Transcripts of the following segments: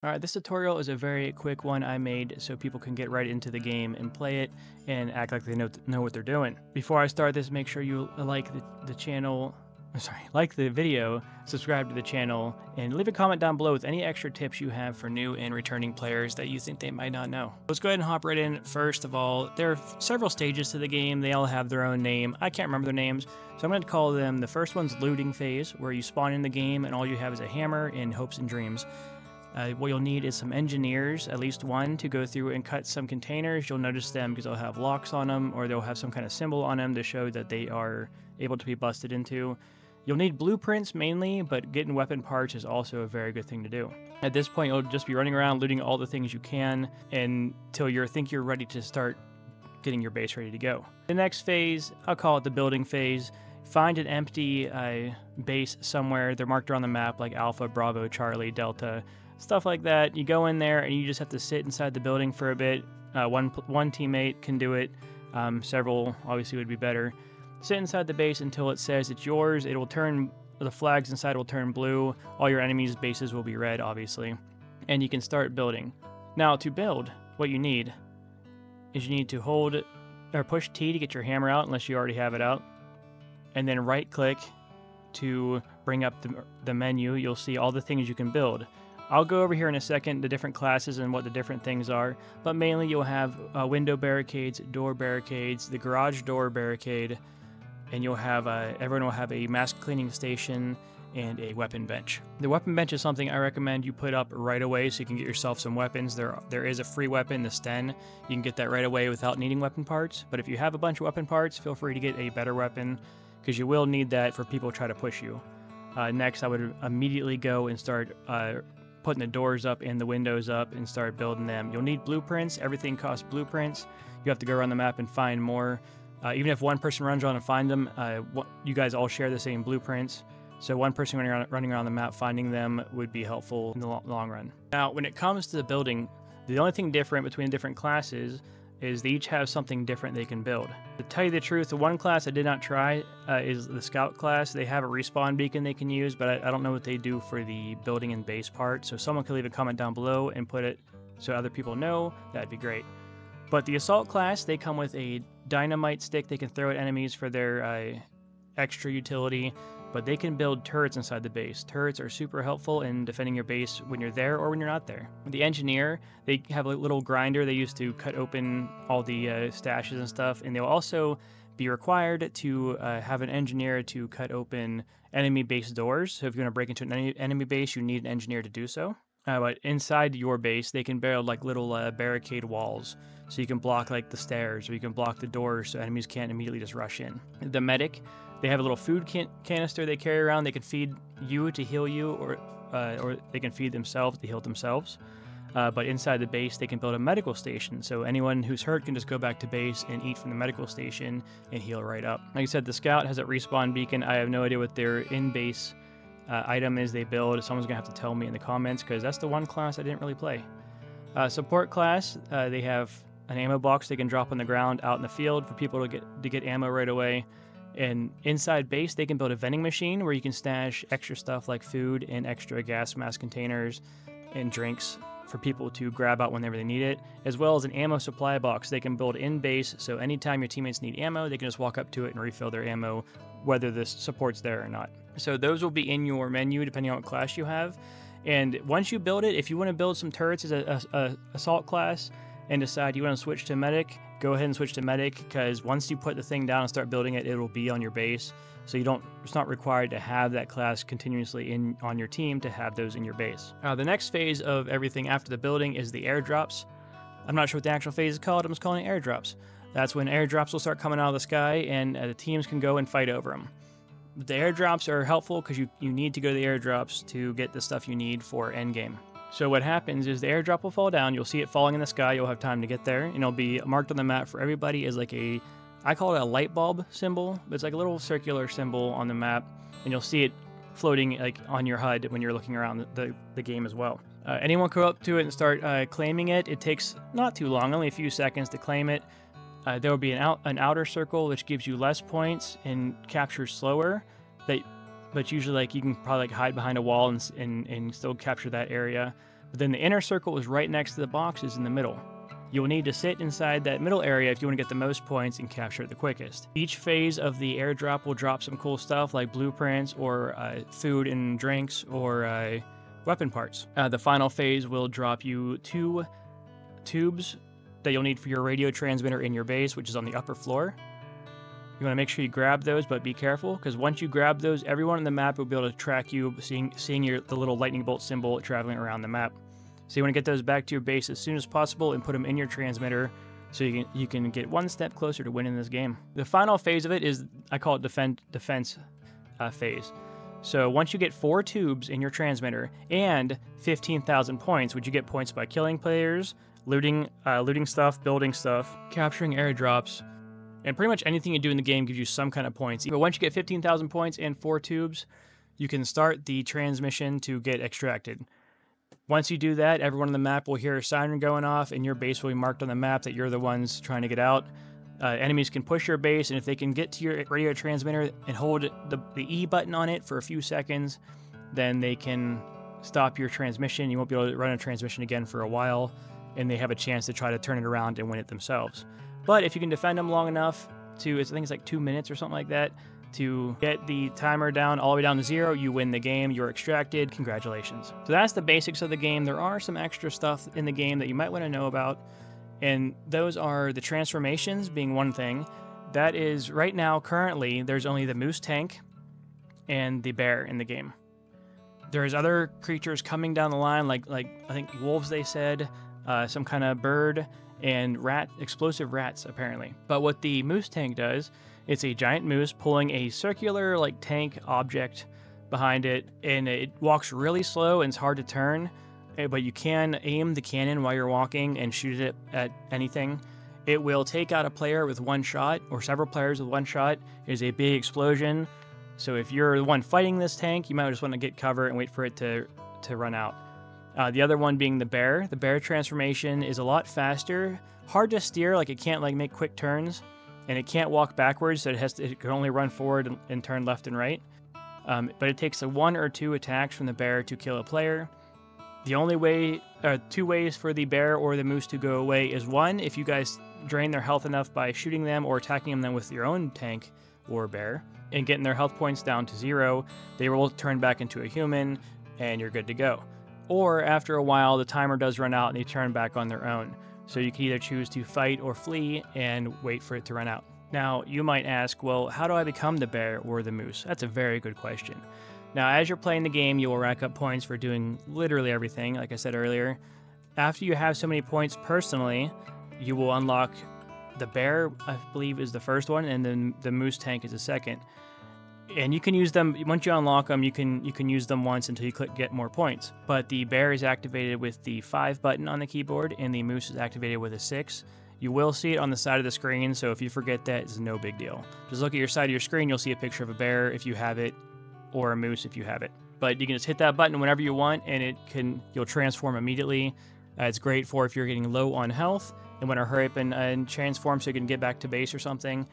Alright, this tutorial is a very quick one I made so people can get right into the game and play it and act like they know what they're doing. Before I start this, make sure you like the channel, like the video, subscribe to the channel, and leave a comment down below with any extra tips you have for new and returning players that you think they might not know. Let's go ahead and hop right in. First of all, there are several stages to the game. They all have their own name. I can't remember their names, so I'm going to call them, the first one's looting phase, where you spawn in the game and all you have is a hammer and hopes and dreams. What you'll need is some engineers, at least one, to go through and cut some containers. You'll notice them because they'll have locks on them, or they'll have some kind of symbol on them to show that they are able to be busted into. You'll need blueprints mainly, but getting weapon parts is also a very good thing to do. At this point, you'll just be running around looting all the things you can until you think you're ready to start getting your base ready to go. The next phase, I'll call it the building phase. Find an empty base somewhere. They're marked around the map like Alpha, Bravo, Charlie, Delta, stuff like that. You go in there and you just have to sit inside the building for a bit. One teammate can do it. Several obviously would be better. Sit inside the base until it says it's yours. It will turn, the flags inside will turn blue. All your enemies' bases will be red, obviously. And you can start building. Now, to build, what you need is you need to hold or push T to get your hammer out, unless you already have it out. And then right-click to bring up the menu. You'll see all the things you can build. I'll go over here in a second, the different classes and what the different things are, but mainly you'll have window barricades, door barricades, the garage door barricade, and you'll have everyone will have a mask cleaning station and a weapon bench. The weapon bench is something I recommend you put up right away so you can get yourself some weapons. There is a free weapon, the Sten. You can get that right away without needing weapon parts, but if you have a bunch of weapon parts, feel free to get a better weapon because you will need that for people to try to push you. Next, I would immediately go and start putting the doors up and the windows up and start building them. You'll need blueprints. Everything costs blueprints. You have to go around the map and find more. Even if one person runs around and find them, you guys all share the same blueprints. So one person running around the map finding them would be helpful in the long run. Now, when it comes to the building, the only thing different between different classes is they each have something different they can build. To tell you the truth, the one class I did not try is the Scout class. They have a respawn beacon they can use, but I don't know what they do for the building and base part. So someone could leave a comment down below and put it so other people know. That'd be great. But the Assault class, they come with a dynamite stick they can throw at enemies for their extra utility, but they can build turrets inside the base. Turrets are super helpful in defending your base when you're there or when you're not there. The Engineer, they have a little grinder they use to cut open all the stashes and stuff, and they'll also be required to have an Engineer to cut open enemy base doors. So if you want to break into an enemy base, you need an Engineer to do so. But inside your base, they can build like little barricade walls. So you can block like the stairs, or you can block the doors so enemies can't immediately just rush in. The Medic, they have a little food canister they carry around. They can feed you to heal you, or they can feed themselves to heal themselves. But inside the base, they can build a medical station. So anyone who's hurt can just go back to base and eat from the medical station and heal right up. Like I said, the Scout has a respawn beacon. I have no idea what their in-base item is they build. Someone's going to have to tell me in the comments because that's the one class I didn't really play. Support class, they have an ammo box they can drop on the ground out in the field for people to get ammo right away. And inside base, they can build a vending machine where you can stash extra stuff like food and extra gas mask containers and drinks for people to grab out whenever they need it, as well as an ammo supply box they can build in base, so anytime your teammates need ammo, they can just walk up to it and refill their ammo, whether the support's there or not. So those will be in your menu depending on what class you have. And once you build it, if you want to build some turrets as a assault class and decide you want to switch to medic, go ahead and switch to medic, because once you put the thing down and start building it, it will be on your base. So it's not required to have that class continuously on your team to have those in your base. The next phase of everything after the building is the airdrops. I'm not sure what the actual phase is called. I'm just calling it airdrops. That's when airdrops will start coming out of the sky and the teams can go and fight over them. The airdrops are helpful because you need to go to the airdrops to get the stuff you need for endgame. So what happens is the airdrop will fall down. You'll see it falling in the sky. You'll have time to get there, and it'll be marked on the map for everybody as like I call it a light bulb symbol, but it's like a little circular symbol on the map, and you'll see it floating like on your HUD when you're looking around the game as well. Anyone can go up to it and start claiming it. It takes not too long, only a few seconds to claim it. There will be an outer circle which gives you less points and captures slower. But usually like you can probably like hide behind a wall and still capture that area. But then the inner circle is right next to the boxes in the middle. You will need to sit inside that middle area if you want to get the most points and capture it the quickest. Each phase of the airdrop will drop some cool stuff like blueprints or food and drinks or weapon parts. The final phase will drop you 2 tubes that you'll need for your radio transmitter in your base, which is on the upper floor. You want to make sure you grab those, but be careful, because once you grab those, everyone on the map will be able to track you, seeing the little lightning bolt symbol traveling around the map. So you want to get those back to your base as soon as possible and put them in your transmitter so you can get one step closer to winning this game. The final phase of it is, I call it defense phase. So once you get 4 tubes in your transmitter and 15,000 points, which you get points by killing players, looting stuff, building stuff, capturing airdrops, and pretty much anything you do in the game gives you some kind of points. But once you get 15,000 points and 4 tubes, you can start the transmission to get extracted. Once you do that, everyone on the map will hear a siren going off, and your base will be marked on the map that you're the ones trying to get out. Enemies can push your base, and if they can get to your radio transmitter and hold the E button on it for a few seconds, then they can stop your transmission. You won't be able to run a transmission again for a while, and they have a chance to try to turn it around and win it themselves. But if you can defend them long enough to, I think it's like 2 minutes or something like that, to get the timer down all the way down to 0, you win the game, you're extracted, congratulations. So that's the basics of the game. There are some extra stuff in the game that you might want to know about, and those are the transformations being one thing. That is, right now, currently, there's only the moose tank and the bear in the game. There's other creatures coming down the line, like I think wolves, they said, some kind of bird, and explosive rats, apparently. But what the moose tank does, it's a giant moose pulling a circular tank object behind it, and it walks really slow and it's hard to turn, but you can aim the cannon while you're walking and shoot it at anything. It will take out a player with one shot, or several players with one shot. It is a big explosion, so if you're the one fighting this tank, you might just want to get cover and wait for it to run out. The other one being the bear. The bear transformation is a lot faster, hard to steer, it can't make quick turns, and it can't walk backwards, so it can only run forward and turn left and right. But it takes 1 or 2 attacks from the bear to kill a player. The only way, 2 ways for the bear or the moose to go away is 1, if you guys drain their health enough by shooting them or attacking them with your own tank or bear, and getting their health points down to 0, they will turn back into a human, and you're good to go. Or after a while, the timer does run out and they turn back on their own. So you can either choose to fight or flee and wait for it to run out. Now, you might ask, well, how do I become the bear or the moose? That's a very good question. Now, as you're playing the game, you will rack up points for doing literally everything, like I said earlier. After you have so many points personally, you will unlock the bear, I believe, is the first one, and then the moose tank is the second. And you can use them, once you unlock them, you can use them once until you get more points. But the bear is activated with the 5 button on the keyboard, and the moose is activated with a 6. You will see it on the side of the screen, so if you forget that, it's no big deal. Just look at your side of your screen, you'll see a picture of a bear if you have it, or a moose if you have it. But you can just hit that button whenever you want, and you'll transform immediately. It's great for if you're getting low on health and want to hurry up and transform so you can get back to base or something,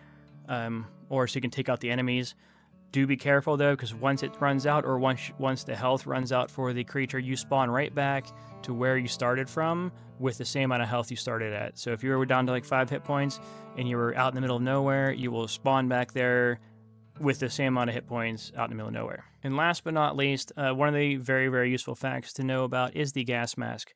or so you can take out the enemies. Do be careful though, because once it runs out, or once the health runs out for the creature, you spawn right back to where you started from with the same amount of health you started at. So if you were down to 5 hit points and you were out in the middle of nowhere, you will spawn back there with the same amount of hit points out in the middle of nowhere. And last but not least, one of the very, very useful facts to know about is the gas mask.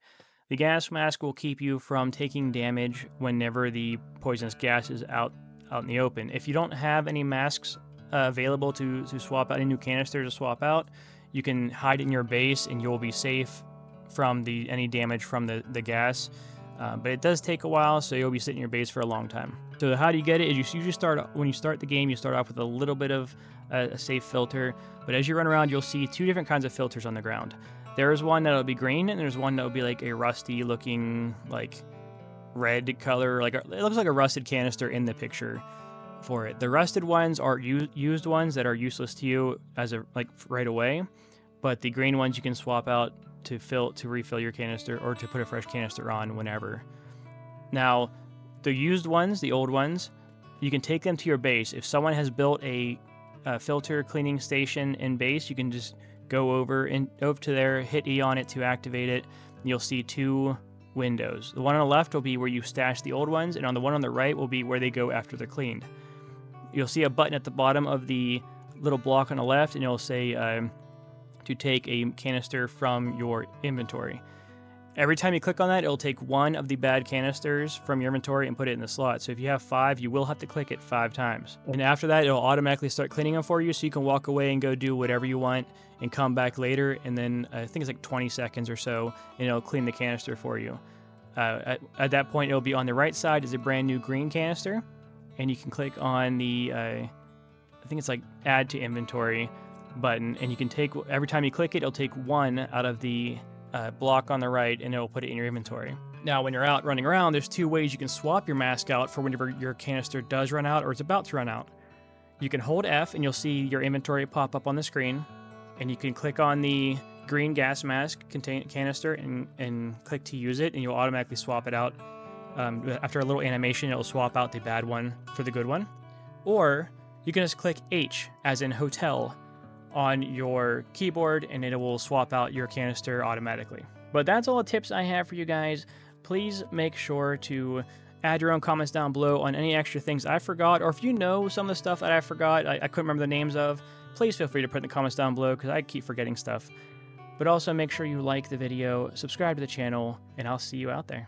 The gas mask will keep you from taking damage whenever the poisonous gas is out in the open. If you don't have any masks available to swap out, any new canisters to swap out, you can hide in your base and you'll be safe from any damage from the gas. But it does take a while, so you'll be sitting in your base for a long time. So how do you get it? Is you usually when you start the game, you start off with a little bit of a safe filter, but as you run around, you'll see 2 different kinds of filters on the ground. There's one that'll be green, and there's one that'll be a rusty looking, red color, it looks like a rusted canister in the picture for it. The rusted ones are used ones that are useless to you right away, but the green ones you can swap out to refill your canister or to put a fresh canister on whenever. Now, the used ones, the old ones, you can take them to your base. If someone has built a filter cleaning station in base, you can just go over to there, hit E on it to activate it, you'll see two windows. The one on the left will be where you stash the old ones, and on the one on the right will be where they go after they're cleaned. You'll see a button at the bottom of the little block on the left, and it'll say to take a canister from your inventory. Every time you click on that, it'll take one of the bad canisters from your inventory and put it in the slot. So if you have 5, you will have to click it 5 times. And after that, it'll automatically start cleaning them for you, so you can walk away and go do whatever you want and come back later. And then I think it's like 20 seconds or so, and it'll clean the canister for you. At that point, it'll be on the right side is a brand new green canister, and you can click on the, I think it's like add to inventory button, and you can take, every time you click it, it'll take one out of the block on the right, and it'll put it in your inventory. Now, when you're out running around, there's 2 ways you can swap your mask out for whenever your canister does run out or it's about to run out. You can hold F, and you'll see your inventory pop up on the screen, and you can click on the green gas mask canister and click to use it, and you'll automatically swap it out. After a little animation, it'll swap out the bad one for the good one. Or you can just click H, as in hotel, on your keyboard, and it will swap out your canister automatically. But that's all the tips I have for you guys. Please make sure to add your own comments down below on any extra things I forgot, or if you know some of the stuff that I forgot, I couldn't remember the names of, please feel free to put in the comments down below, because I keep forgetting stuff. But also make sure you like the video, subscribe to the channel, and I'll see you out there.